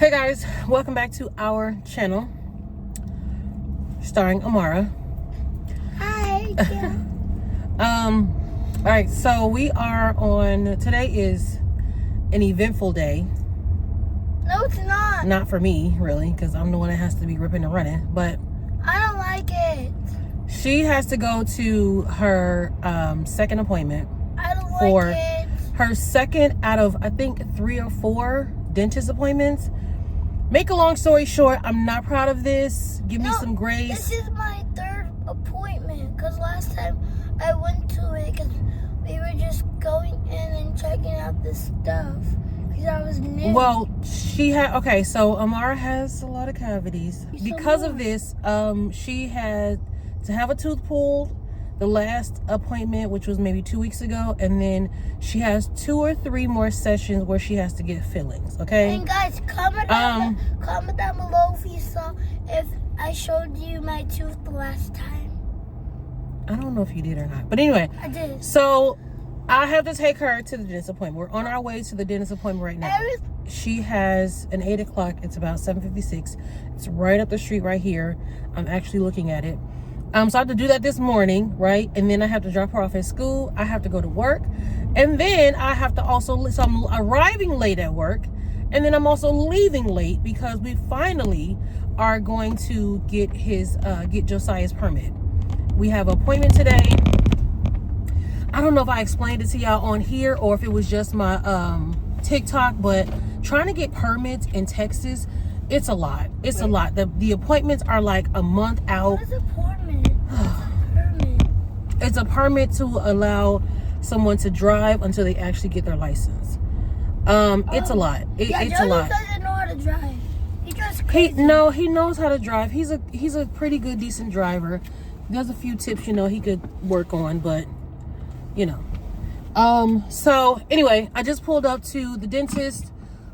Hey guys, welcome back to our channel starring Amara. Hi. Yeah. All right, so we are on, today is an eventful day. No, it's not. Not for me, really, because I'm the one that has to be ripping and running, but I don't like it. she has to go to her second appointment. I don't for like it. her second out of, I think, 3 or 4 dentist appointments. Make a long story short, I'm not proud of this. Give me some grace. This is my 3rd appointment because last time I went to it because we were just going in and checking out this stuff because I was new. Well, she had, okay, so Amara has a lot of cavities. Because of this, she had to have a tooth pulled the last appointment, which was maybe 2 weeks ago, and then she has 2 or 3 more sessions where she has to get fillings. Okay. And guys, comment down below if you saw if I showed you my tooth the last time. I don't know if you did or not, but anyway, I did. So I have to take her to the dentist appointment. We're on our way to the dentist appointment right now. She has an 8 o'clock. It's about 7:56. It's right up the street right here. I'm actually looking at it. So I have to do that this morning, right? And then I have to drop her off at school. I have to go to work. And then I have to also, so I'm arriving late at work. And then I'm also leaving late because we finally are going to get get Josiah's permit. We have an appointment today. I don't know if I explained it to y'all on here or if it was just my TikTok, but trying to get permits in Texas, it's a lot. It's a lot. The appointments are like a month out. What is a permit? It's a permit to allow someone to drive until they actually get their license. It's a lot. It's a lot. Doesn't know how to drive. He drives crazy. He knows how to drive. He's a pretty good, decent driver. There's a few tips, he could work on, but so anyway, I just pulled up to the dentist.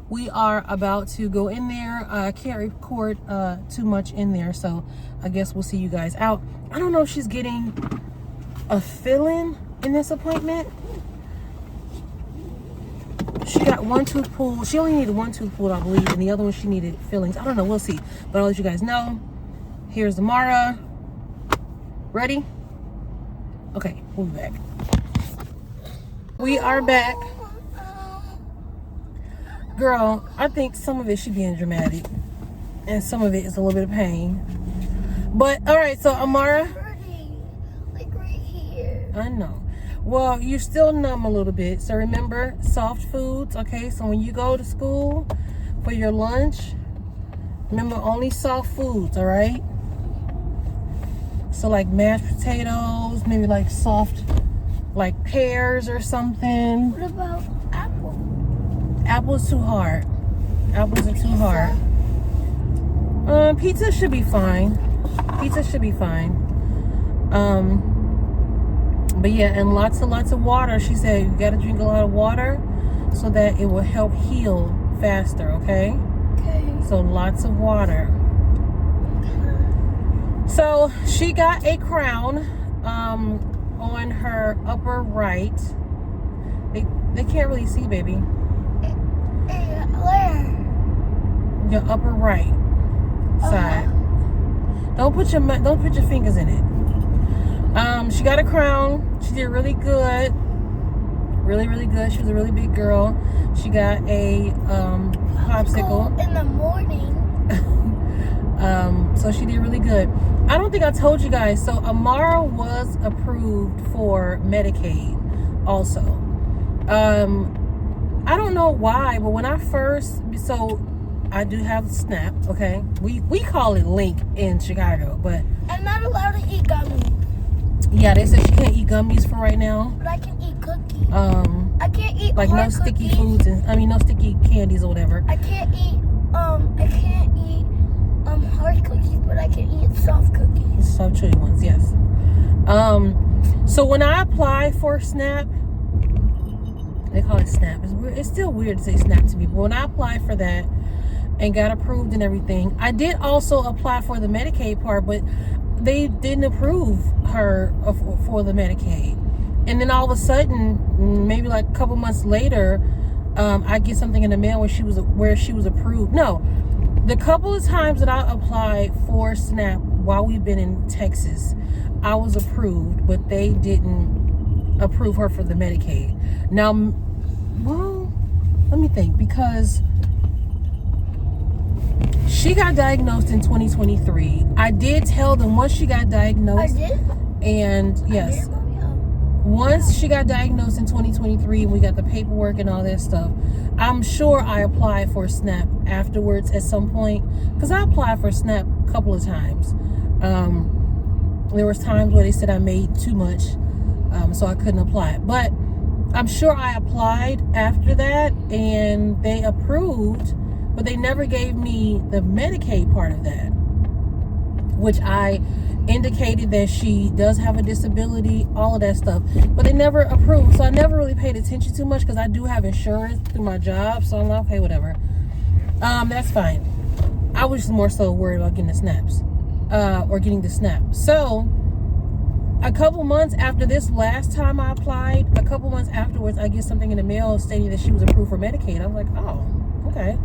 We are about to go in there. I can't record too much in there, so I guess we'll see you guys out. I don't know if she's getting a fill-in in this appointment. She got 1 tooth pulled. She only needed 1 tooth pulled, I believe, and the other one she needed fillings. I don't know. We'll see. But I'll let you guys know. Here's Amara. Ready? Okay, we'll be back. We are back. Girl, I think some of it should be in dramatic, and some of it is a little bit of pain. But all right, so Amara, like right here. I know. Well, you're still numb a little bit, so remember soft foods. Okay, so when you go to school for your lunch, remember only soft foods. All right. So like mashed potatoes, maybe like soft, like pears or something. What about apple? Apple's too hard. Apples are too hard. Pizza should be fine. Pizza should be fine. But yeah, and lots of water. She said you got to drink a lot of water so that it will help heal faster. Okay. Okay. So lots of water. So she got a crown on her upper right. They can't really see, baby. Where? Your upper right side. Don't put your fingers in it. She got a crown. She did really good. Really good. She was a really big girl. She got a popsicle in the morning. So she did really good. I don't think I told you guys. So Amara was approved for Medicaid also. I don't know why, but when I first, so I do have SNAP, okay? We call it Link in Chicago, but I'm not allowed to eat gummies. Yeah, they said she can't eat gummies for right now. But I can eat cookies. I can't eat like hard no sticky cookies. foods and no sticky candies or whatever. I can't eat hard cookies, but I can eat soft cookies. Soft chewy ones, yes. So when I apply for SNAP, they call it SNAP. It's still weird to say SNAP to me, but when I applied for that and got approved and everything, I did also apply for the Medicaid part, but they didn't approve her for the Medicaid. And then all of a sudden, maybe like a couple months later, I get something in the mail where she was approved. No, the couple of times that I applied for SNAP while we've been in Texas, I was approved, but they didn't approve her for the Medicaid. Now, well, let me think, because she got diagnosed in 2023. I did tell them once she got diagnosed. I did? And yes, once she got diagnosed in 2023 and we got the paperwork and all that stuff, I'm sure I applied for SNAP afterwards at some point, because I applied for SNAP a couple of times. There was times where they said I made too much, so I couldn't apply. But I'm sure I applied after that and they approved, but they never gave me the Medicaid part of that, which I indicated that she does have a disability, all of that stuff, but they never approved. So I never really paid attention too much, because I do have insurance through my job, so I'm like, okay, whatever. That's fine. I was just more so worried about getting the snaps, or getting the SNAP. So a couple months after this last time I applied, a couple months afterwards, I get something in the mail stating that she was approved for Medicaid. I'm like, oh, okay.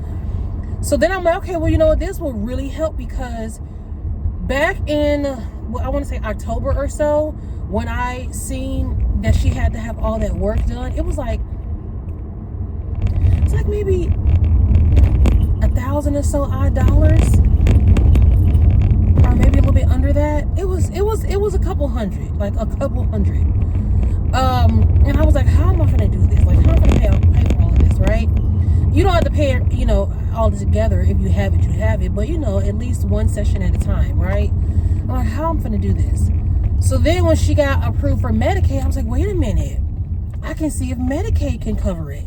So then I'm like, okay, well, you know what, this will really help, because back in, well, I want to say October or so, when I seen that she had to have all that work done, it's like maybe $1,000 or so odd dollars, or maybe a little bit under that. It was a couple hundred, like a couple hundred. And I was like, how am I gonna do this? Like, how am I gonna pay for all of this, right? You don't have to pay, all together. If you have it, you have it. But, at least one session at a time, right? I'm like, how am I going to do this? So then when she got approved for Medicaid, I was like, wait a minute. I can see if Medicaid can cover it.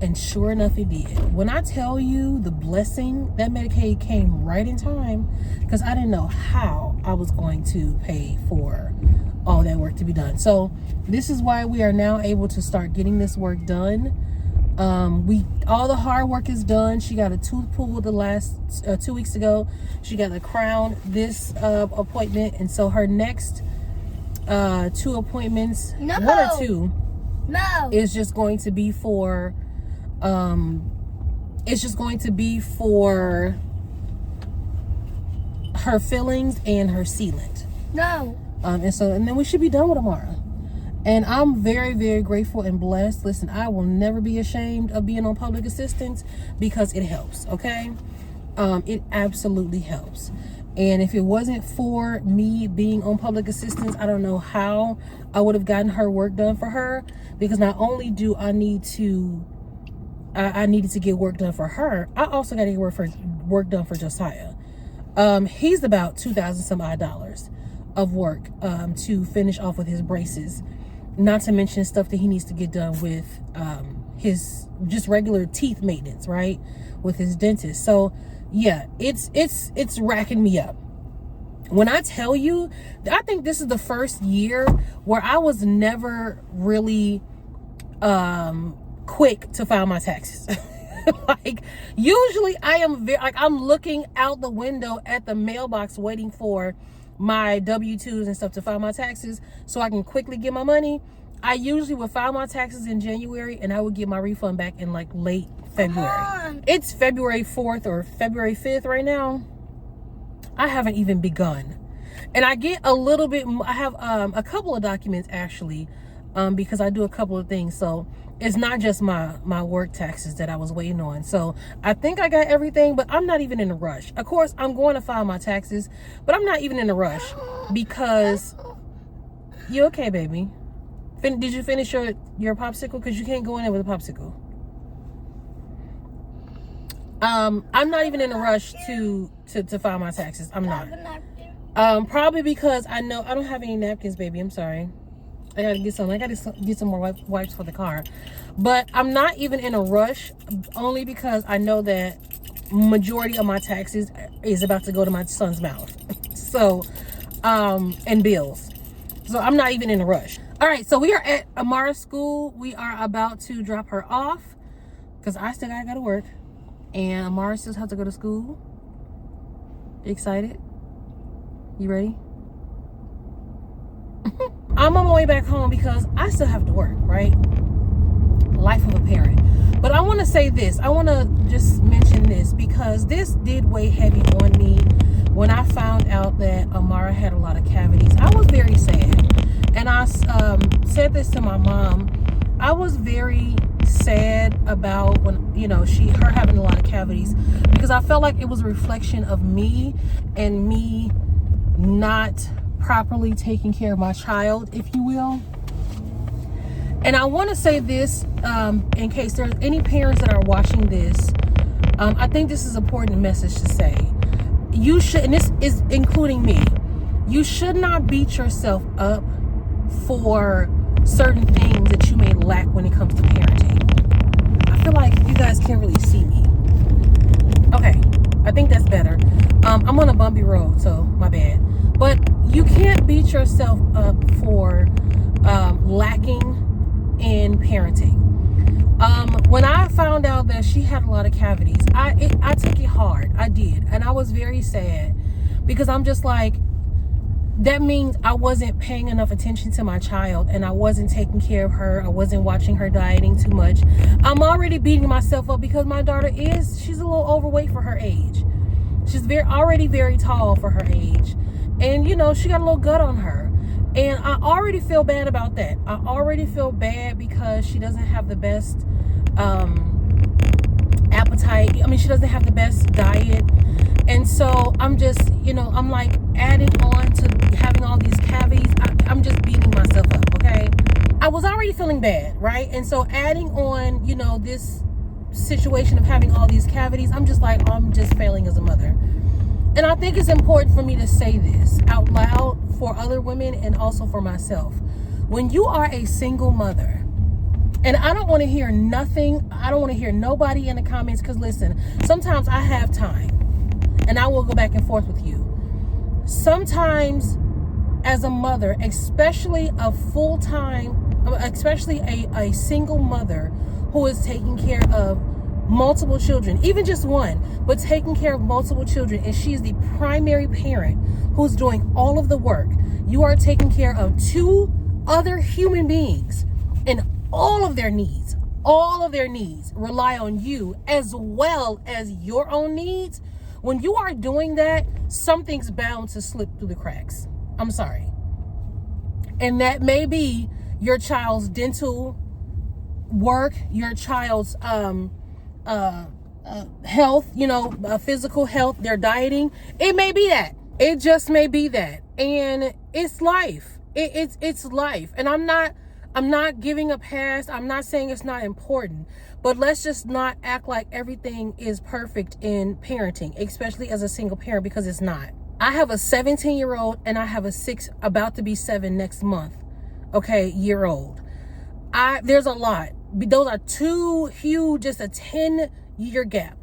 And sure enough, it did. When I tell you the blessing, that Medicaid came right in time, because I didn't know how I was going to pay for all that work to be done. So this is why we are now able to start getting this work done. All the hard work is done. She got a tooth pulled the last 2 weeks ago. She got a crown this appointment, and so her next 2 appointments, one or two, is just going to be for her fillings and her sealant. And then we should be done with tomorrow. And I'm very, very grateful and blessed. Listen, I will never be ashamed of being on public assistance, because it helps, okay? It absolutely helps. And if it wasn't for me being on public assistance, I don't know how I would have gotten her work done for her, because not only do I needed to get work done for her, I also got to get work done for Josiah. He's about $2,000 some odd dollars of work to finish off with his braces. Not to mention stuff that he needs to get done with his just regular teeth maintenance, right? With his dentist. So yeah, it's racking me up. When I tell you, I think this is the first year where I was never really quick to file my taxes. Like, usually I am I'm looking out the window at the mailbox waiting for my W-2s and stuff to file my taxes so I can quickly get my money. I usually would file my taxes in January, and I would get my refund back in like late February. It's February 4th or February 5th right now. I haven't even begun. And I get a little bit, I have a couple of documents actually, because I do a couple of things. So it's not just my work taxes that I was waiting on. So I think I got everything, but I'm not even in a rush. Of course, I'm going to file my taxes, but I'm not even in a rush, because you okay, baby? Did you finish your popsicle? Because you can't go in there with a popsicle. I'm not even in a rush to file my taxes. I'm not. Probably because I know I don't have any napkins, baby. I'm sorry. I gotta get some. I gotta get some more wipes for the car. But I'm not even in a rush, only because I know that majority of my taxes is about to go to my son's mouth. So, and bills. So I'm not even in a rush. All right, so we are at Amara's school. We are about to drop her off because I still gotta go to work, and Amara still has to go to school. Excited? You ready? I'm on my way back home because I still have to work, right? Life of a parent. But I want to say this. I want to just mention this because this did weigh heavy on me when I found out that Amara had a lot of cavities. I was very sad. And I said this to my mom. I was very sad about when, you know, her having a lot of cavities, because I felt like it was a reflection of me and me not properly taking care of my child, if you will. And I want to say this, in case there's any parents that are watching this, I think this is an important message to say. You should, and this is including me, you should not beat yourself up for certain things that you may lack when it comes to parenting. I feel like you guys can't really see me. Okay, I think that's better. I'm on a bumpy road, so my bad. But you can't beat yourself up for lacking in parenting. When I found out that she had a lot of cavities, I took it hard. I did. And I was very sad because I'm just like, that means I wasn't paying enough attention to my child and I wasn't taking care of her. I wasn't watching her dieting too much. I'm already beating myself up because my daughter she's a little overweight for her age. She's already very tall for her age. And, you know, she got a little gut on her. And I already feel bad about that. I already feel bad because she doesn't have the best appetite. I mean, she doesn't have the best diet. And so I'm just, you know, I'm like adding on to having all these cavities. I'm just beating myself up, okay? I was already feeling bad, right? And so adding on, you know, this situation of having all these cavities, I'm just like, I'm just failing as a mother. And I think it's important for me to say this out loud for other women and also for myself. When you are a single mother, and I don't want to hear nothing, I don't want to hear nobody in the comments, because listen, sometimes I have time and I will go back and forth with you. Sometimes as a mother, especially a single mother who is taking care of multiple children, even just one, but taking care of multiple children, and she is the primary parent who's doing all of the work. You are taking care of two other human beings, and all of their needs rely on you as well as your own needs. When you are doing that, something's bound to slip through the cracks. I'm sorry. And that may be your child's dental work, your child's health, you know, physical health, their dieting. It may be that. It just may be that. And it's life. It's life. And I'm not giving a pass. I'm not saying it's not important, but let's just not act like everything is perfect in parenting, especially as a single parent, because it's not. I have a 17-year-old and I have a 6, about to be 7 next month, okay, year old. There's a lot. Those are two huge, just a 10-year gap.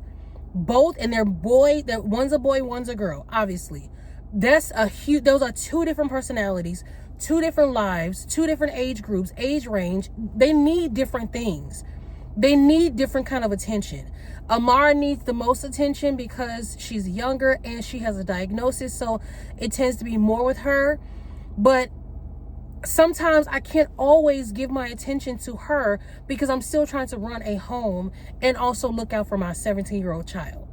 Both, and one's a boy, one's a girl, obviously. That's a huge, those are two different personalities, two different lives, two different age groups, age range. They need different things. They need different kind of attention. Amara needs the most attention because she's younger and she has a diagnosis, so it tends to be more with her. But sometimes I can't always give my attention to her because I'm still trying to run a home and also look out for my 17-year-old child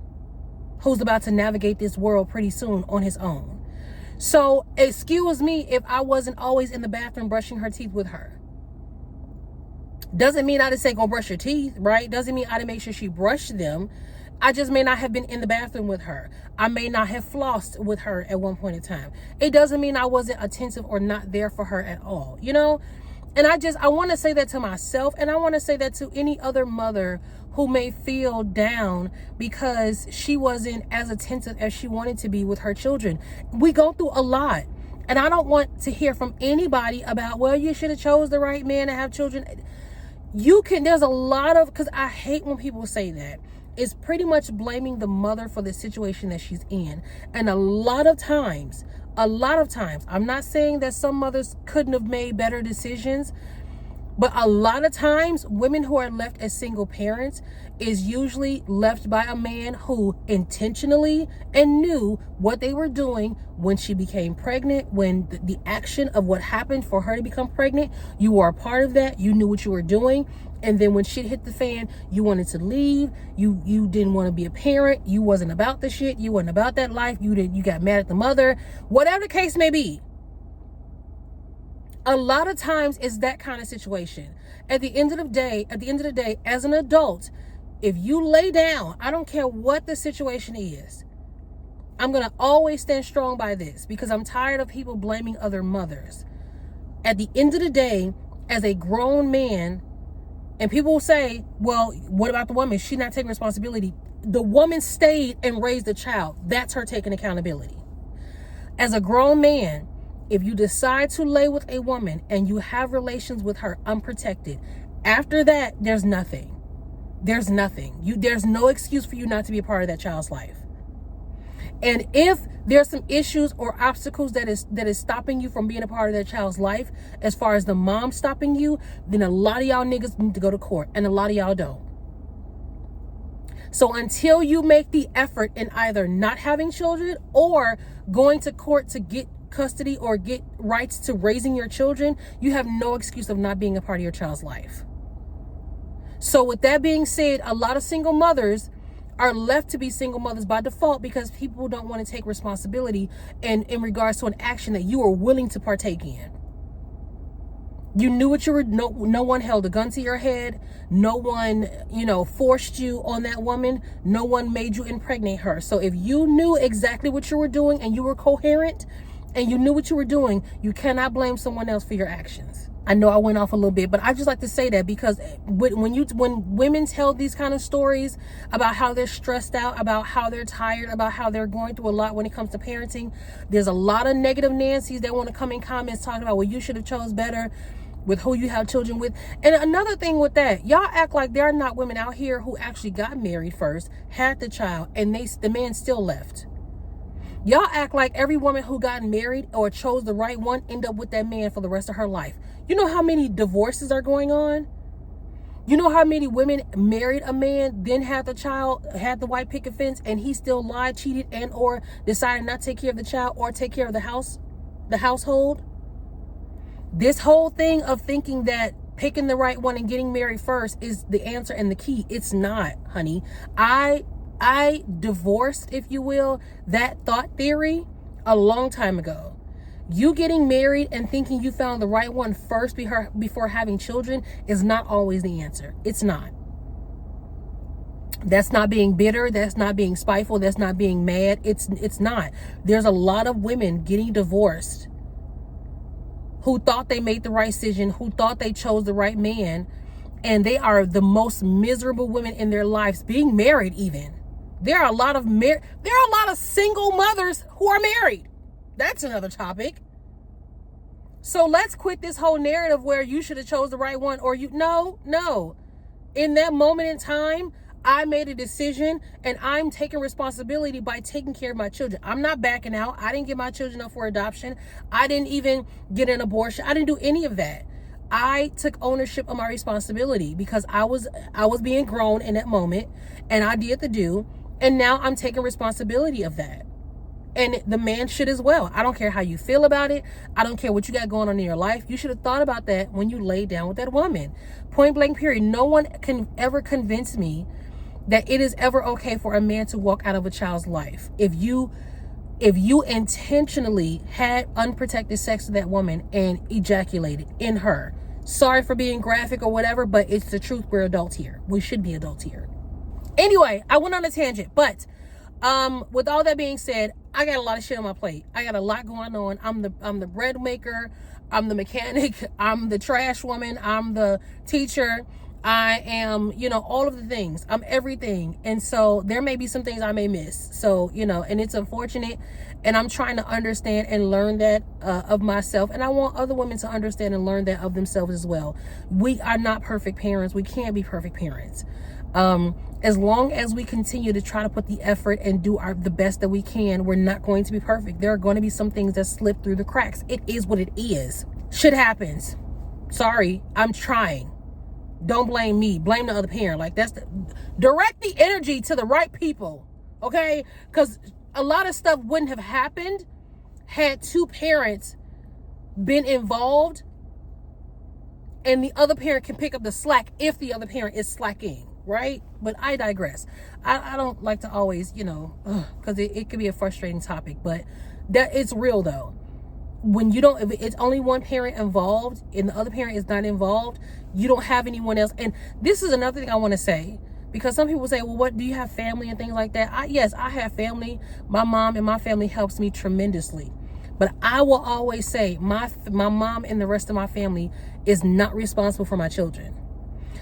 who's about to navigate this world pretty soon on his own. So excuse me if I wasn't always in the bathroom brushing her teeth with her. Doesn't mean I didn't say go brush your teeth, right? Doesn't mean I didn't make sure she brushed them. I just may not have been in the bathroom with her. I may not have flossed with her at one point in time. It doesn't mean I wasn't attentive or not there for her at all, you know? And I want to say that to myself, and I want to say that to any other mother who may feel down because she wasn't as attentive as she wanted to be with her children. We go through a lot. And I don't want to hear from anybody about, well, you should have chose the right man to have children. There's a lot of, because I hate when people say that. It's pretty much blaming the mother for the situation that she's in. And a lot of times, I'm not saying that some mothers couldn't have made better decisions, But a lot of times, women who are left as single parents is usually left by a man who intentionally and knew what they were doing when she became pregnant, when the action of what happened for her to become pregnant, you were a part of that, you knew what you were doing. And then when shit hit the fan, you wanted to leave, you didn't want to be a parent, you wasn't about the shit, you wasn't about that life, you got mad at the mother, whatever the case may be. A lot of times it's that kind of situation. At the end of the day, as an adult, if you lay down, I don't care what the situation is, I'm going to always stand strong by this because I'm tired of people blaming other mothers. At the end of the day, as a grown man, and people will say, well, what about the woman? She's not taking responsibility. The woman stayed and raised the child. That's her taking accountability. As a grown man, if you decide to lay with a woman and you have relations with her unprotected, after that, there's nothing. There's nothing. There's no excuse for you not to be a part of that child's life. And if there's some issues or obstacles that is stopping you from being a part of that child's life, as far as the mom stopping you, then a lot of y'all niggas need to go to court, and a lot of y'all don't. So until you make the effort in either not having children or going to court to get custody or get rights to raising your children, you have no excuse of not being a part of your child's life. So with that being said, a lot of single mothers are left to be single mothers by default because people don't want to take responsibility in regards to an action that you are willing to partake in. You knew what you were, no one held a gun to your head. No one, forced you on that woman. No one made you impregnate her. So if you knew exactly what you were doing and you were coherent and you knew what you were doing, you cannot blame someone else for your actions. I know I went off a little bit, but I just like to say that because when women tell these kind of stories about how they're stressed out, about how they're tired, about how they're going through a lot when it comes to parenting, there's a lot of negative Nancy's that want to come in comments talking about, well, you should have chose better with who you have children with. And another thing with that, y'all act like there are not women out here who actually got married first, had the child, and the man still left. Y'all act like every woman who got married or chose the right one end up with that man for the rest of her life. You know how many divorces are going on? You know how many women married a man, then had the child, had the white picket fence, and he still lied, cheated, and or decided not to take care of the child or take care of the household? This whole thing of thinking that picking the right one and getting married first is the answer and the key. It's not, honey. I divorced, if you will, that thought theory a long time ago. You getting married and thinking you found the right one first before having children is not always the answer. It's not. That's not being bitter. That's not being spiteful. That's not being mad. It's not. There's a lot of women getting divorced who thought they made the right decision, who thought they chose the right man, and they are the most miserable women in their lives being married even. There are a lot of single mothers who are married. That's another topic. So let's quit this whole narrative where you should have chose the right one or no. In that moment in time, I made a decision and I'm taking responsibility by taking care of my children. I'm not backing out. I didn't give my children up for adoption. I didn't even get an abortion. I didn't do any of that. I took ownership of my responsibility because I was being grown in that moment and I did the do. And now I'm taking responsibility of that. And the man should as well. I don't care how you feel about it. I don't care what you got going on in your life. You should have thought about that when you laid down with that woman. Point blank period. No one can ever convince me that it is ever okay for a man to walk out of a child's life. If you intentionally had unprotected sex with that woman and ejaculated in her. Sorry for being graphic or whatever, but it's the truth. We're adults here. We should be adults here. Anyway, I went on a tangent, but with all that being said, I got a lot of shit on my plate. I got a lot going on. I'm the bread maker. I'm the mechanic. I'm the trash woman. I'm the teacher. I am, all of the things. I'm everything. And so there may be some things I may miss. So, and it's unfortunate. And I'm trying to understand and learn that of myself. And I want other women to understand and learn that of themselves as well. We are not perfect parents. We can't be perfect parents. As long as we continue to try to put the effort and do the best that we can, we're not going to be perfect. There are going to be some things that slip through the cracks. It is what it is. Shit happens. Sorry, I'm trying. Don't blame me. Blame the other parent. Like, direct the energy to the right people, okay? Because a lot of stuff wouldn't have happened had two parents been involved, and the other parent can pick up the slack if the other parent is slacking, right? But I digress. I don't like to always, because it could be a frustrating topic, but that it's real though. When you don't, if it's only one parent involved and the other parent is not involved, you don't have anyone else. And this is another thing I want to say, because some people say, well, what do you have, family and things like that? Yes, I have family. My mom and my family helps me tremendously. But I will always say my mom and the rest of my family is not responsible for my children.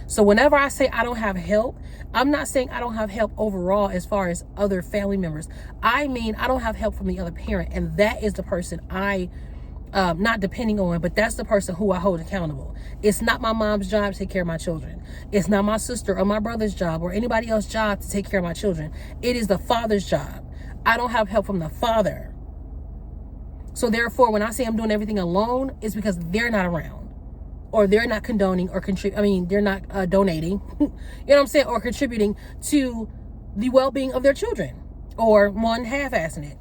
So whenever I say I don't have help, I'm not saying I don't have help overall as far as other family members. I mean, I don't have help from the other parent. And that is the person not depending on, but that's the person who I hold accountable. It's not my mom's job to take care of my children. It's not my sister or my brother's job or anybody else's job to take care of my children. It is the father's job. I don't have help from the father. So therefore, when I say I'm doing everything alone, it's because they're not around. Or they're not condoning or they're not donating, you know what I'm saying, or contributing to the well-being of their children, or one half-assing it.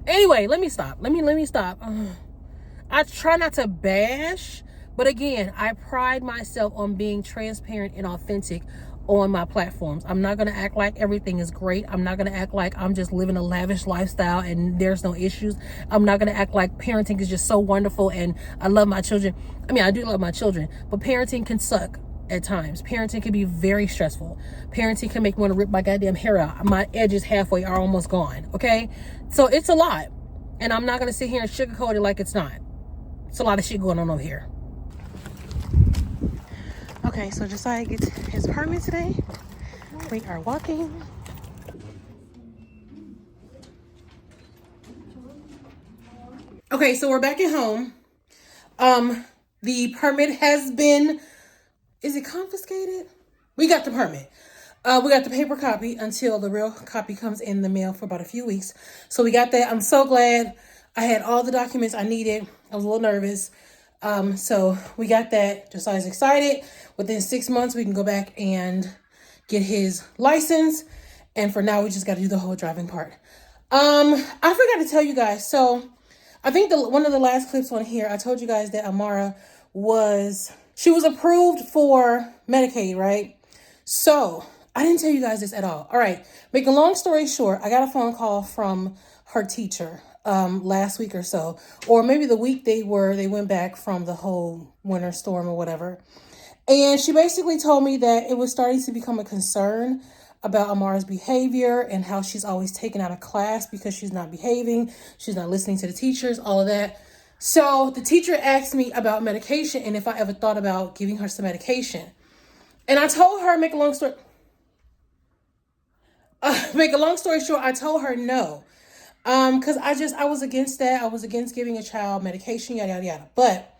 Anyway, let me stop. Let me stop. I try not to bash, but again, I pride myself on being transparent and authentic on my platforms. I'm not going to act like everything is great. I'm not going to act like I'm just living a lavish lifestyle and there's no issues. I'm not going to act like parenting is just so wonderful and I love my children. I mean, I do love my children, but parenting can suck at times. Parenting can be very stressful. Parenting can make me want to rip my goddamn hair out. My edges halfway are almost gone, okay? So it's a lot. And I'm not going to sit here and sugarcoat it like it's not. It's a lot of shit going on over here. Okay, so Josiah gets his permit today. We are walking. Okay, so we're back at home. The permit has been, is it confiscated? We got the permit. We got the paper copy until the real copy comes in the mail for about a few weeks. So we got that. I'm so glad. I had all the documents I needed. I was a little nervous. So we got that. Josiah's excited. Within 6 months, we can go back and get his license. And for now, we just got to do the whole driving part. I forgot to tell you guys. So I think one of the last clips on here, I told you guys that Amara she was approved for Medicaid, right? So I didn't tell you guys this at all. All right. Make a long story short, I got a phone call from her teacher last week or so, or maybe the week they went back from the whole winter storm or whatever. And she basically told me that it was starting to become a concern about Amara's behavior and how she's always taken out of class because she's not behaving. She's not listening to the teachers, all of that. So the teacher asked me about medication and if I ever thought about giving her some medication. And I told her, make a long story short, I told her no. Because I was against that. I was against giving a child medication, yada, yada, yada. But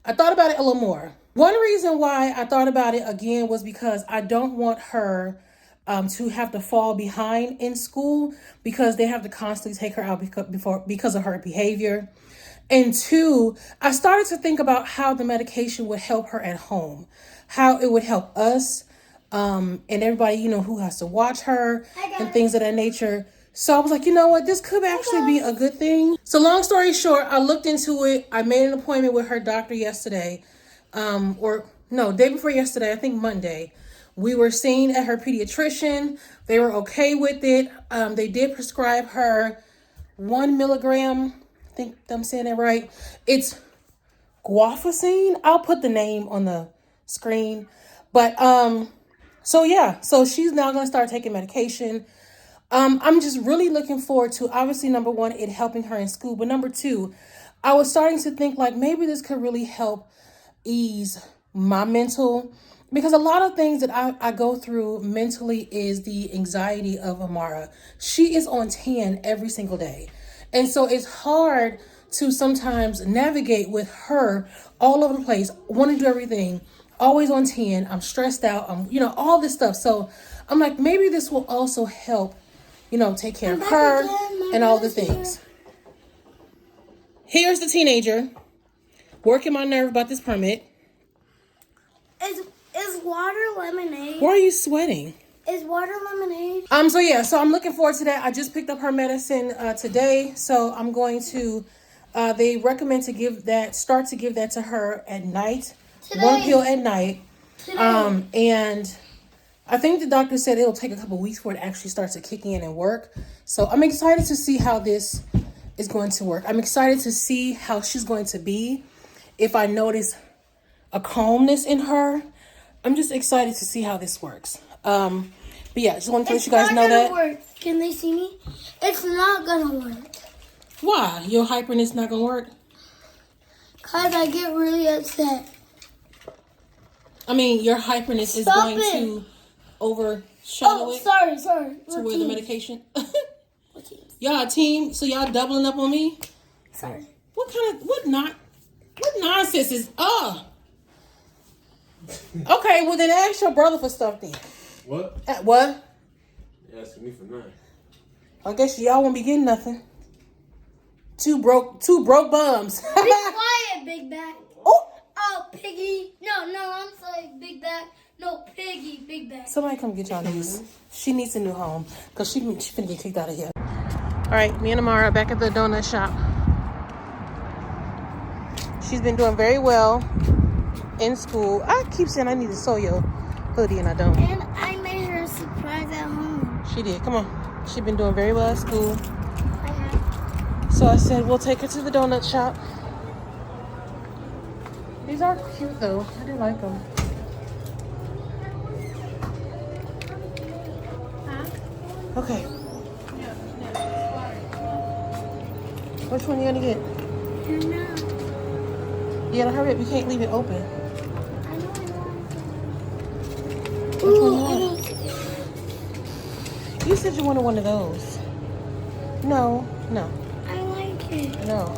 I thought about it a little more. One reason why I thought about it again was because I don't want her to have to fall behind in school because they have to constantly take her out because of her behavior. And two, I started to think about how the medication would help her at home, how it would help us and everybody, who has to watch her and things of that nature. So I was like, you know what, this could actually be a good thing. So long story short, I looked into it. I made an appointment with her doctor yesterday, day before yesterday, I think Monday. We were seen at her pediatrician. They were okay with it. They did prescribe her 1 milligram. I think I'm saying that right. It's guanfacine. I'll put the name on the screen. But so she's now going to start taking medication. I'm just really looking forward to, obviously, number one, it helping her in school. But number two, I was starting to think like maybe this could really help ease my mental, because a lot of things that I go through mentally is the anxiety of Amara. She is on 10 every single day. And so it's hard to sometimes navigate with her all over the place, want to do everything, always on 10. I'm stressed out. All this stuff. So I'm like, maybe this will also help, take care of her and all the things. Here's the teenager. working my nerve about this permit. Is water lemonade? Why are you sweating? Is water lemonade? So I'm looking forward to that. I just picked up her medicine today, so I'm going to. They recommend start to give that to her at night, Today. 1 pill at night. Today. And I think the doctor said it'll take a couple weeks for it actually starts to kick in and work. So I'm excited to see how this is going to work. I'm excited to see how she's going to be. If I notice a calmness in her, I'm just excited to see how this works. But yeah, just want to let you guys know that. Work. Can they see me? It's not gonna work. Why? Your hyperness not gonna work? Cause I get really upset. I mean, your hyperness is going to overshadow it. Sorry. To wear the medication. Y'all a team, so y'all doubling up on me? Sorry. What nonsense is Okay, well then ask your brother for stuff then. What? What? You're asking me for nothing. I guess y'all won't be getting nothing. Two broke bums. Be quiet, big back. Oh, Piggy. No, I'm sorry, big back. No, Piggy, big back. somebody come get y'all niece. She needs a new home because she finna get kicked out of here. All right, me and Amara back at the donut shop. She's been doing very well in school. I keep saying I need to sew your hoodie and I don't. And I made her a surprise at home. She did. Come on. She's been doing very well at school. I have. So I said we'll take her to the donut shop. These are cute though. I do like them. Okay. Which one you gonna get? I know. You gotta hurry up. You can't leave it open. I know. Which one you want? You said you wanted one of those. No. I like it. No.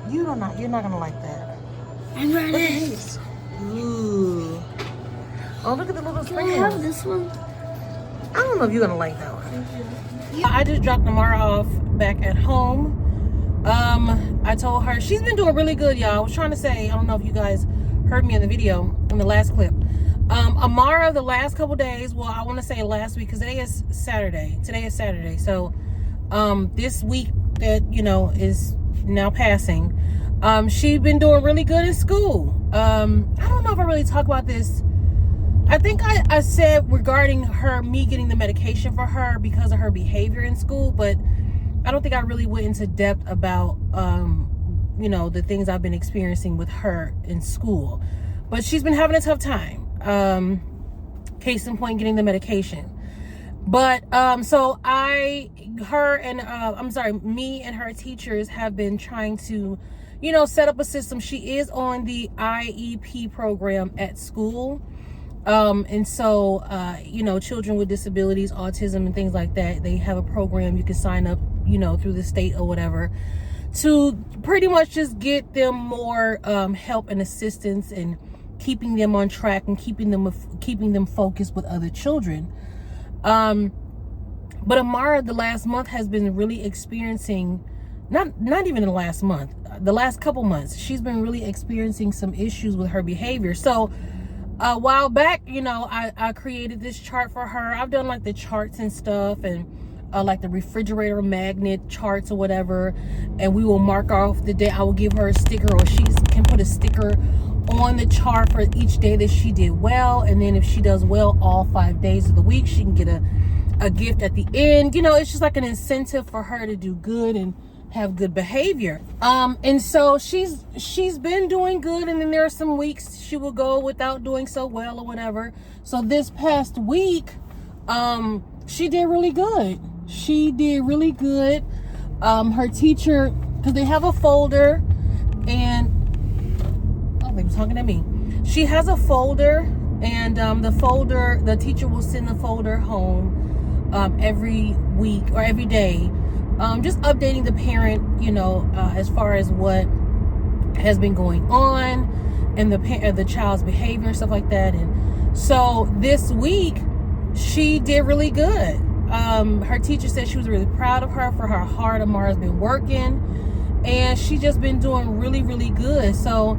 You're not gonna like that. I'm ready. Look at these. Ooh. Oh, look at the little Can I have sprinkles. this one? I don't know if you're gonna like that one. I just dropped Amara off back at home. I told her she's been doing really good, y'all. I was trying to say, I don't know if you guys heard me in the video in the last clip. Amara, the last couple days, well, I want to say last week because today is Saturday. So this week that is now passing, she's been doing really good in school. I don't know if I really talk about this. I think I said regarding me getting the medication for her because of her behavior in school, but I don't think I really went into depth about the things I've been experiencing with her in school. But she's been having a tough time. Case in point, getting the medication. But so me and her teachers have been trying to, set up a system. She is on the IEP program at school. And so, children with disabilities, autism and things like that, they have a program you can sign up, through the state or whatever to pretty much just get them more help and assistance and keeping them on track and keeping them focused with other children. But Amara, the last month has been really experiencing, not even the last month, the last couple months, she's been really experiencing some issues with her behavior. So a while back, I created this chart for her. I've done like the charts and stuff and like the refrigerator magnet charts or whatever. And we will mark off the day. I will give her a sticker, or she can put a sticker on the chart for each day that she did well. And then if she does well all 5 days of the week, she can get a gift at the end. It's just like an incentive for her to do good and have good behavior. And so she's been doing good, and then there are some weeks she will go without doing so well or whatever. So this past week, she did really good. Her teacher, because they have a folder, and they were talking at me. She has a folder, and the teacher will send the folder home every week or every day. Just updating the parent, as far as what has been going on and the child's behavior and stuff like that. And so this week, she did really good. Her teacher said she was really proud of her for how hard Amara's been working. and she just been doing really, really good. So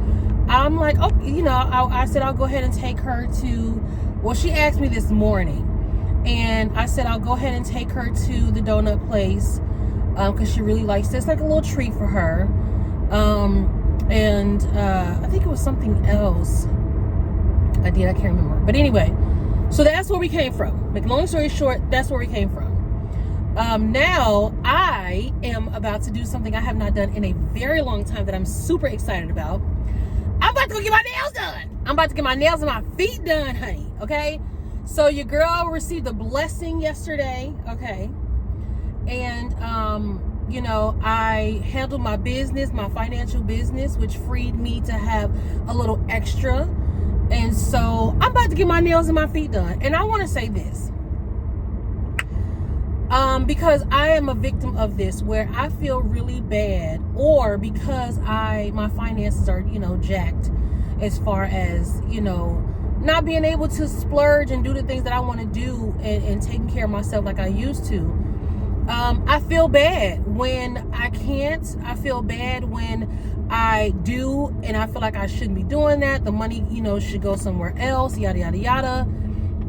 I'm like, oh, you know, I said I'll go ahead and take her to, well, she asked me this morning, and I said I'll go ahead and take her to the donut place, because she really likes this, like a little treat for her. And I think it was something else I can't remember. But anyway, so that's where we came from. Make a long story short, that's where we came from. Now I am about to do something I have not done in a very long time that I'm super excited about. I'm about to go get my nails done. I'm about to get my nails and my feet done, honey. Okay? So your girl received a blessing yesterday. Okay? And, you know, I handled my business, my financial business, which freed me to have a little extra. And so I'm about to get my nails and my feet done. And I want to say this. Because I am a victim of this, where I feel really bad, or because my finances are, you know, jacked, as far as, you know, not being able to splurge and do the things that I want to do, and taking care of myself like I used to. I feel bad when I can't. I feel bad when I do, and I feel like I shouldn't be doing that. The money, you know, should go somewhere else, yada, yada, yada.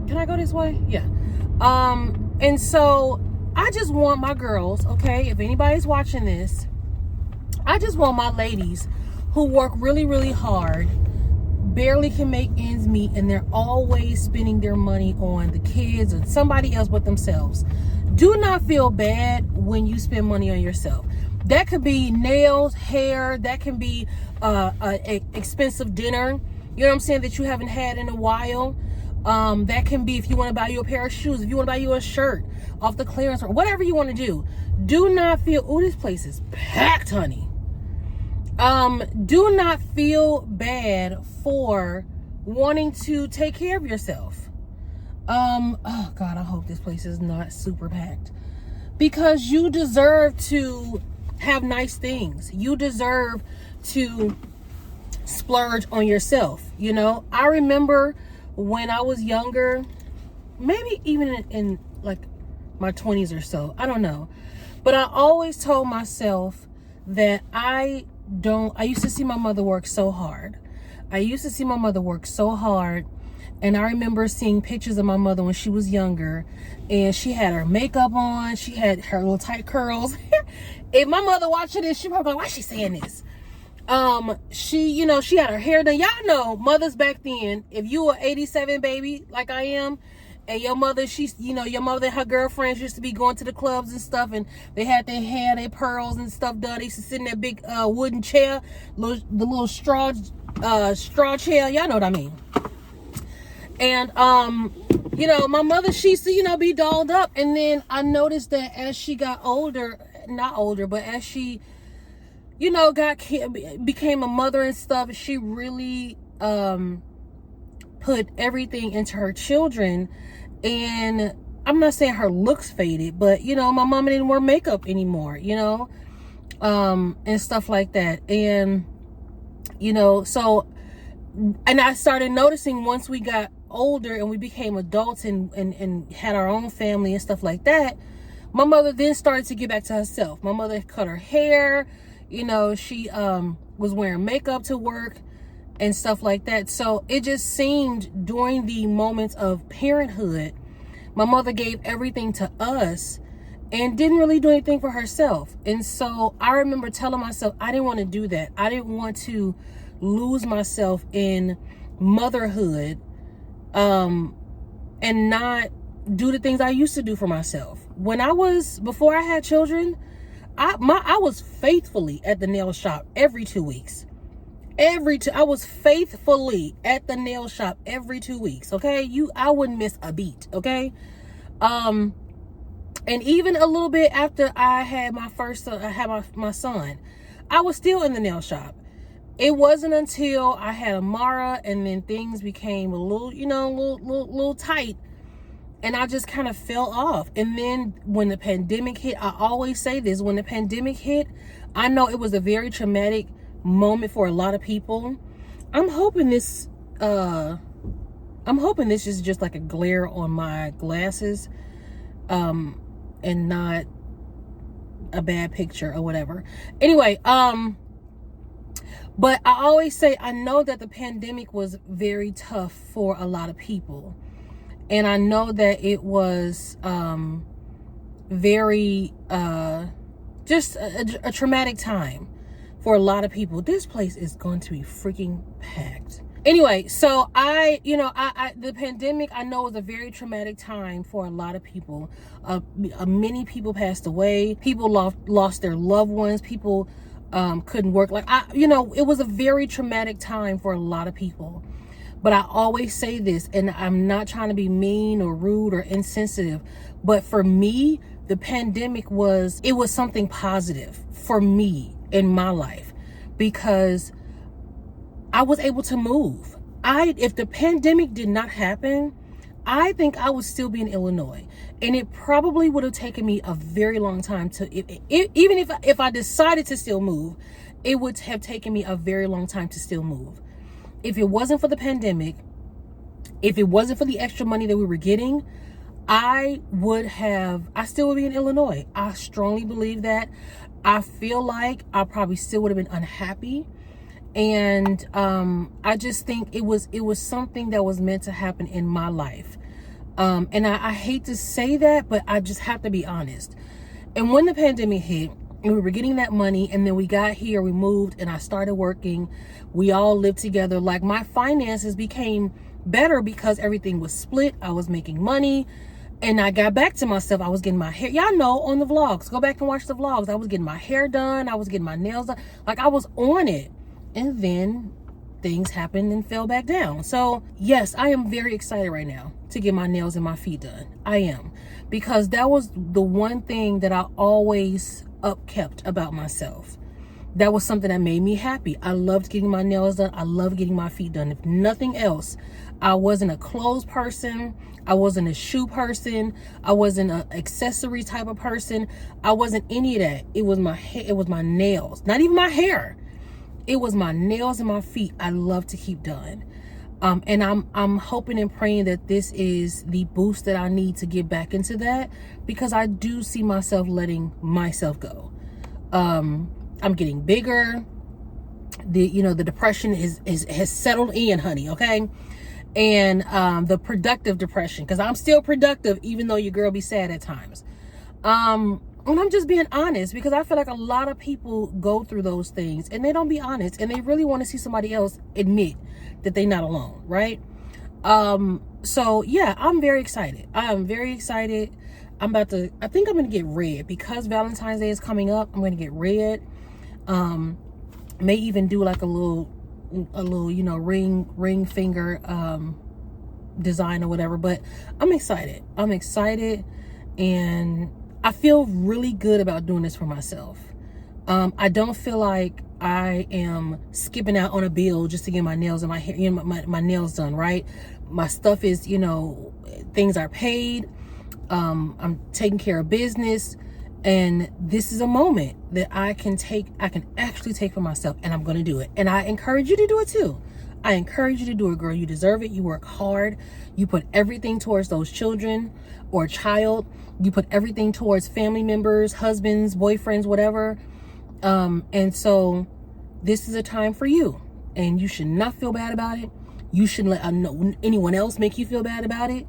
Can I go this way? Yeah. And so I just want my girls, okay, if anybody's watching this, I just want my ladies who work really, really hard, barely can make ends meet, and they're always spending their money on the kids or somebody else but themselves. Do not feel bad when you spend money on yourself. That could be nails, hair, that can be an expensive dinner, you know what I'm saying, that you haven't had in a while. That can be if you want to buy you a pair of shoes, if you want to buy you a shirt off the clearance, or whatever you want to do. Do not feel, oh, this place is packed, honey. Do not feel bad for wanting to take care of yourself. Oh God, I hope this place is not super packed, because you deserve to have nice things. You deserve to splurge on yourself. You know, I remember when I was younger, maybe even in like my 20s or so, I don't know, but I always told myself that I used to see my mother work so hard. And I remember seeing pictures of my mother when she was younger, and she had her makeup on, she had her little tight curls. If my mother watching this, she probably like, why is she saying this? She, you know, she had her hair done. Y'all know mothers back then, if you were 87 baby like I am, and your mother, she's, you know, your mother and her girlfriends used to be going to the clubs and stuff, and they had their hair, their pearls and stuff done. They used to sit in that big wooden chair, the little straw chair. Y'all know what I mean. And you know, my mother, she used to, you know, be dolled up. And then I noticed that as she got older, not older, but as she, you know, became a mother and stuff, she really put everything into her children. And I'm not saying her looks faded, but, you know, my mama didn't wear makeup anymore, you know, and stuff like that. And, you know, so, and I started noticing once we got older and we became adults and had our own family and stuff like that, my mother then started to get back to herself. My mother cut her hair, you know, she was wearing makeup to work and stuff like that. So it just seemed during the moments of parenthood, my mother gave everything to us and didn't really do anything for herself. And so I remember telling myself I didn't want to do that. I didn't want to lose myself in motherhood and not do the things I used to do for myself. Before I had children, I was faithfully at the nail shop every 2 weeks. I was faithfully at the nail shop every 2 weeks. Okay. I wouldn't miss a beat. Okay. And even a little bit after I had my first son, I had my son, I was still in the nail shop. It wasn't until I had Amara and then things became a little, you know, little tight, and I just kind of fell off. And then when the pandemic hit, I always say this, when the pandemic hit, I know it was a very traumatic moment for a lot of people. I'm hoping this is just like a glare on my glasses, and not, a bad picture or whatever. Anyway, but I always say, I know that the pandemic was very tough for a lot of people. And I know that it was very, just a traumatic time for a lot of people. This place is going to be freaking packed. Anyway, so the pandemic, I know, was a very traumatic time for a lot of people. Many people passed away. People lost their loved ones. People couldn't work. It was a very traumatic time for a lot of people. But I always say this, and I'm not trying to be mean or rude or insensitive, but for me, the pandemic was something positive for me in my life, because I was able to move. If the pandemic did not happen, I think I would still be in Illinois. And it probably would have taken me a very long time even if I decided to still move, it would have taken me a very long time to still move. If it wasn't for the pandemic, if it wasn't for the extra money that we were getting, I still would be in Illinois. I strongly believe that. I feel like I probably still would have been unhappy. And I just think it was something that was meant to happen in my life. And I hate to say that, but I just have to be honest. And when the pandemic hit, and we were getting that money, and then we got here, we moved, and I started working. We all lived together. Like, my finances became better because everything was split. I was making money. And I got back to myself. I was getting my hair. Y'all know on the vlogs. Go back and watch the vlogs. I was getting my hair done. I was getting my nails done. Like, I was on it. And then things happened and fell back down. So, yes, I am very excited right now to get my nails and my feet done. I am. Because that was the one thing that I always upkept about myself. That was something that made me happy. I loved getting my nails done. I loved getting my feet done. If nothing else, I wasn't a clothes person. I wasn't a shoe person. I wasn't an accessory type of person. I wasn't any of that. It was my hair. It was my nails. Not even my hair. It was my nails and my feet. I love to keep done. And I'm hoping and praying that this is the boost that I need to get back into that, because I do see myself letting myself go. I'm getting bigger. The depression has settled in, honey. Okay. And the productive depression, because I'm still productive, even though your girl be sad at times. And I'm just being honest, because I feel like a lot of people go through those things and they don't be honest, and they really want to see somebody else admit that they're not alone, right? So yeah, I'm very excited. I am very excited. I think I'm going to get red, because Valentine's Day is coming up. I'm going to get red. May even do like a little, ring finger, design or whatever, but I'm excited. And I feel really good about doing this for myself. I don't feel like I am skipping out on a bill just to get my nails and my hair, my nails done, right? My stuff is, things are paid. I'm taking care of business, and this is a moment that I can actually take for myself, and I'm going to do it. And I encourage you to do it too. I encourage you to do it, girl. You deserve it. You work hard. You put everything towards those children or child. You put everything towards family members, husbands, boyfriends, whatever. And so this is a time for you, and you should not feel bad about it. You shouldn't let anyone else make you feel bad about it.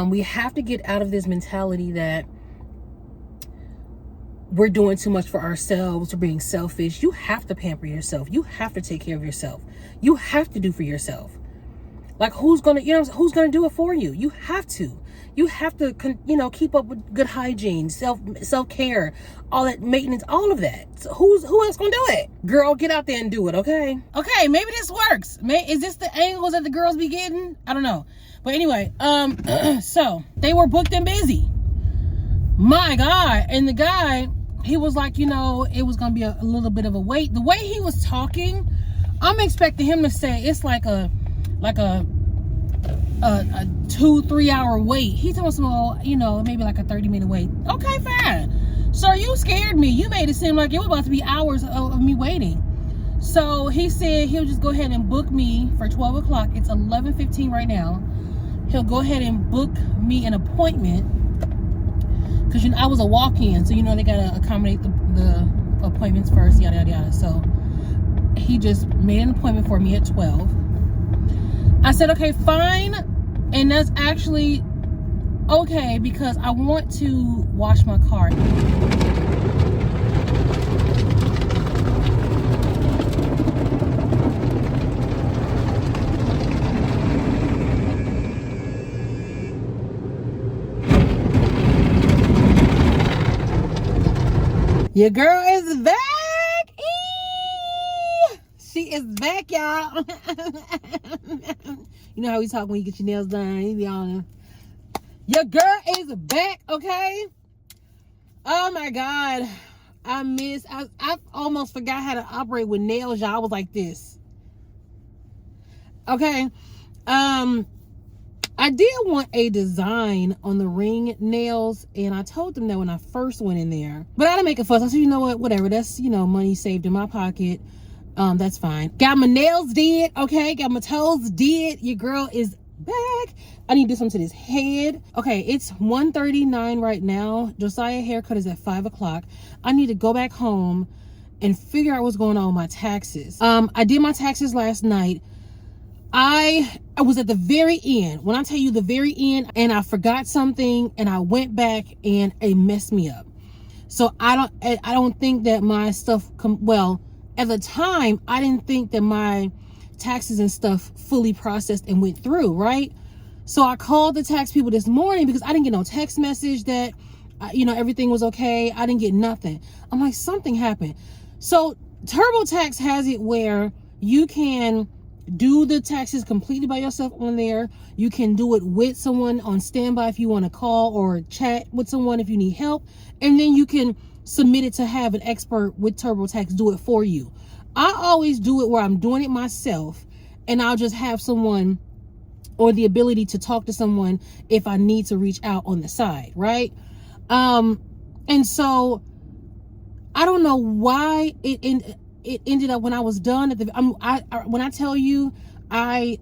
We have to get out of this mentality that we're doing too much for ourselves, we're being selfish. You have to pamper yourself. You have to take care of yourself. You have to do for yourself. Like, who's gonna do it for you? You have to. You have to, keep up with good hygiene, self-care, all that maintenance, all of that. So who else gonna do it? Girl, get out there and do it, okay? Okay, maybe this works. Is this the angles that the girls be getting? I don't know. But anyway, so they were booked and busy. My God. And the guy, he was like, it was gonna be a little bit of a wait. The way he was talking, I'm expecting him to say it's like a 2-3 hour wait. He told me, maybe like a 30-minute wait. Okay, fine. So you scared me. You made it seem like it was about to be hours of me waiting. So he said he'll just go ahead and book me for 12 o'clock. It's 11:15 right now. He'll go ahead and book me an appointment because I was a walk-in, so they gotta accommodate the appointments first, yada yada yada. So he just made an appointment for me at 12. I said, okay, fine, and that's actually okay because I want to wash my car. Your girl is back. She is back, y'all. You know how we talk when you get your nails done. You be on. Your girl is back, okay? Oh my God. I almost forgot how to operate with nails, y'all. I was like this. Okay. I did want a design on the ring nails, and I told them that when I first went in there. But I didn't make a fuss. I said, you know what, whatever. That's, money saved in my pocket. That's fine. Got my nails did, okay? Got my toes did. Your girl is back. I need to do something to this head. Okay, it's 1:39 right now. Josiah haircut is at 5 o'clock. I need to go back home and figure out what's going on with my taxes. I did my taxes last night. I was at the very end. When I tell you the very end, and I forgot something, and I went back and it messed me up. So I don't think that my stuff well, at the time I didn't think that my taxes and stuff fully processed and went through, right? So I called the tax people this morning because I didn't get no text message that everything was okay. I didn't get nothing. I'm like, something happened. So TurboTax has it where you can do the taxes completely by yourself on there. You can do it with someone on standby if you want to call or chat with someone if you need help, and then you can submit it to have an expert with TurboTax do it for you. I always do it where I'm doing it myself, and I'll just have someone or the ability to talk to someone if I need to reach out on the side, right? And so I don't know why it ended up when I was done at the when I tell you I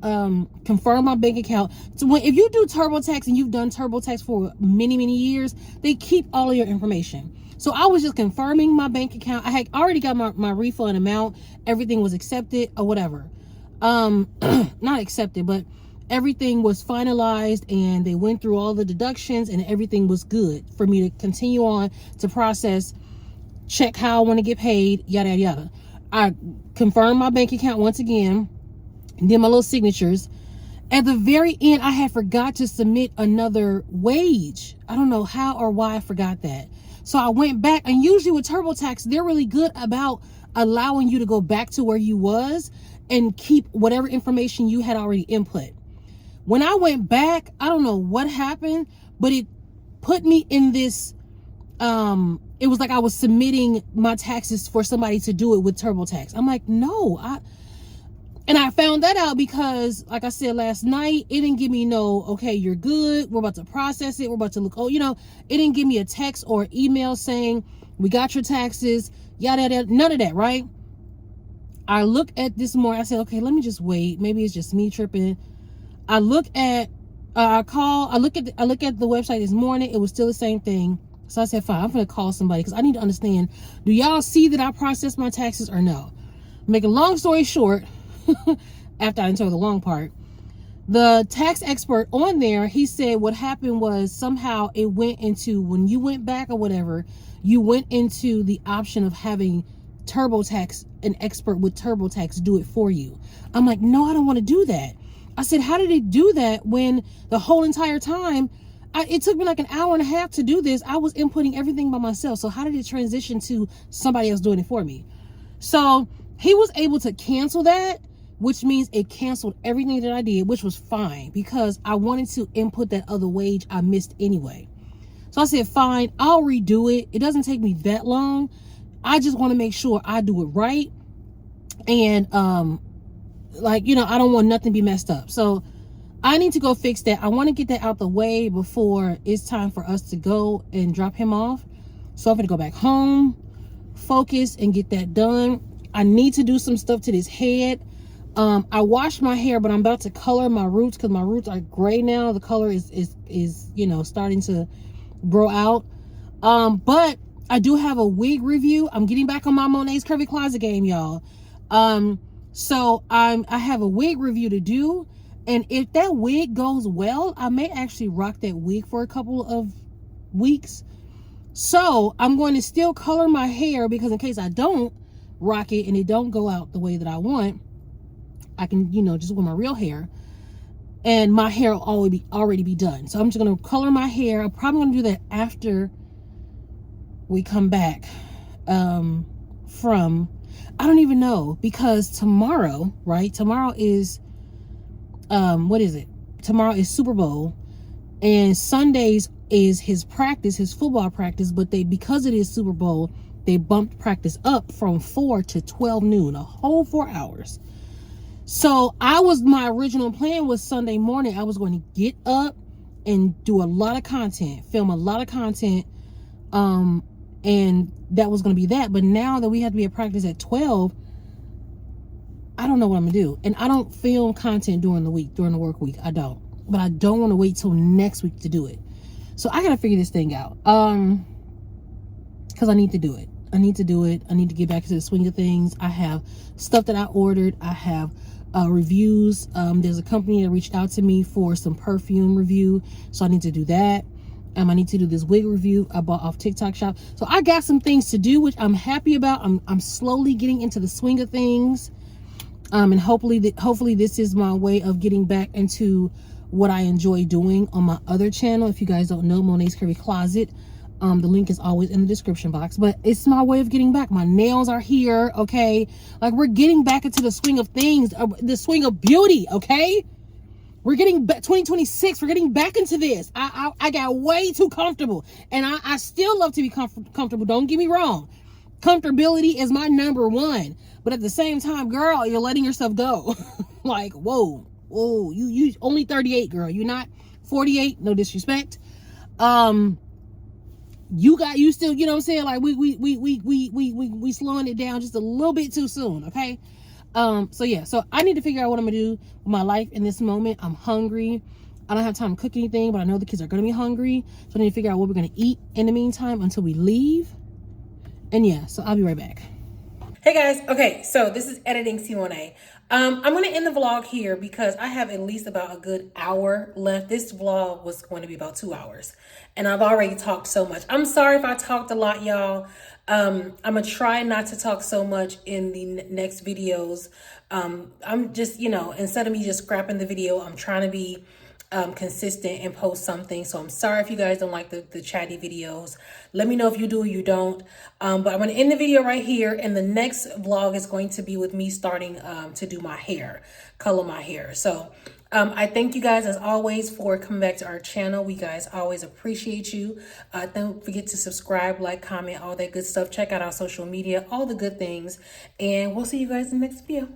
confirmed my bank account. So if you do TurboTax and you've done TurboTax for many years, they keep all of your information. So I was just confirming my bank account. I had already got my refund amount. Everything was accepted or whatever. Not accepted, but everything was finalized, and they went through all the deductions, and everything was good for me to continue on to process, check how I want to get paid, yada yada yada. I confirmed my bank account once again, and did my little signatures. At the very end, I had forgot to submit another wage. I don't know how or why I forgot that. So I went back, and usually with TurboTax, they're really good about allowing you to go back to where you was and keep whatever information you had already input. When I went back, I don't know what happened, but it put me in this, it was like I was submitting my taxes for somebody to do it with TurboTax. I'm like, no, and I found that out because, like I said last night, it didn't give me no, okay, you're good, we're about to process it, we're about to look, it didn't give me a text or email saying, we got your taxes, yada, yada, none of that, right? I look at this morning, I said, okay, let me just wait. Maybe it's just me tripping. I look at, I look at the website this morning, it was still the same thing. So I said, fine, I'm going to call somebody because I need to understand, do y'all see that I processed my taxes or no? Make a long story short, after I told the long part, the tax expert on there, he said what happened was somehow it went into, when you went back or whatever, you went into the option of having TurboTax, an expert with TurboTax, do it for you. I'm like, no, I don't want to do that. I said, how did it do that when the whole entire time, it took me like an hour and a half to do this. I was inputting everything by myself. So how did it transition to somebody else doing it for me? So he was able to cancel that, which means it canceled everything that I did, which was fine because I wanted to input that other wage I missed anyway. So I said, fine, I'll redo it. It doesn't take me that long. I just want to make sure I do it right. And, I don't want nothing to be messed up. So I need to go fix that. I want to get that out the way before it's time for us to go and drop him off. So I'm going to go back home, focus, and get that done. I need to do some stuff to this head. I washed my hair, but I'm about to color my roots because my roots are gray now. The color is starting to grow out. But I do have a wig review. I'm getting back on my Monet's Curvy Closet game, y'all. So I have a wig review to do, and if that wig goes well, I may actually rock that wig for a couple of weeks. So I'm going to still color my hair, because in case I don't rock it and it don't go out the way that I want, I can, you know, just wear my real hair, and my hair will already be done. So I'm just going to color my hair. I'm probably going to do that after we come back from, I don't even know, because tomorrow, right? Tomorrow is, what is it? Tomorrow is Super Bowl, and Sundays is his practice, his football practice, but because it is Super Bowl, they bumped practice up from 4 to 12 noon, a whole 4 hours. So my original plan was Sunday morning, I was going to get up and do a lot of content, film a lot of content, and that was going to be that. But now that we have to be at practice at 12, I don't know what I'm gonna do. And I don't film content during the week, during the work week. I don't. But I don't want to wait till next week to do it. So I gotta figure this thing out. Because I need to do it. I need to do it. I need to get back into the swing of things. I have stuff that I ordered. I have reviews. There's a company that reached out to me for some perfume review, so I need to do that. I need to do this wig review I bought off TikTok Shop. So I got some things to do, which I'm happy about. I'm slowly getting into the swing of things. And hopefully this is my way of getting back into what I enjoy doing on my other channel. If you guys don't know, Monet's Curvy Closet, the link is always in the description box. But it's my way of getting back. My nails are here, okay? Like, we're getting back into the swing of things, the swing of beauty, okay? We're getting back, 2026, we're getting back into this. I got way too comfortable, and I still love to be comfortable. Don't get me wrong. Comfortability is my number one. But at the same time, girl, you're letting yourself go. Like, whoa, you only 38, girl. You're not 48. No disrespect. You still, you know what I'm saying? Like, we slowing it down just a little bit too soon, okay? So yeah, so I need to figure out what I'm gonna do with my life in this moment. I'm hungry. I don't have time to cook anything, but I know the kids are gonna be hungry. So I need to figure out what we're gonna eat in the meantime until we leave. And yeah, so I'll be right back. Hey guys, okay, so this is Editing C1A. I'm going to end the vlog here because I have at least about a good hour left. This vlog was going to be about 2 hours, and I've already talked so much. I'm sorry if I talked a lot, y'all. I'm going to try not to talk so much in the next videos. I'm just, you know, instead of me just scrapping the video, I'm trying to be consistent and post something. So I'm sorry if you guys don't like the chatty videos. Let me know if you do or you don't. But I'm going to end the video right here, and the next vlog is going to be with me starting to do my hair, color my hair. So I thank you guys as always for coming back to our channel. We guys always appreciate you. Don't forget to subscribe, like, comment, all that good stuff. Check out our social media, all the good things, and we'll see you guys in the next video.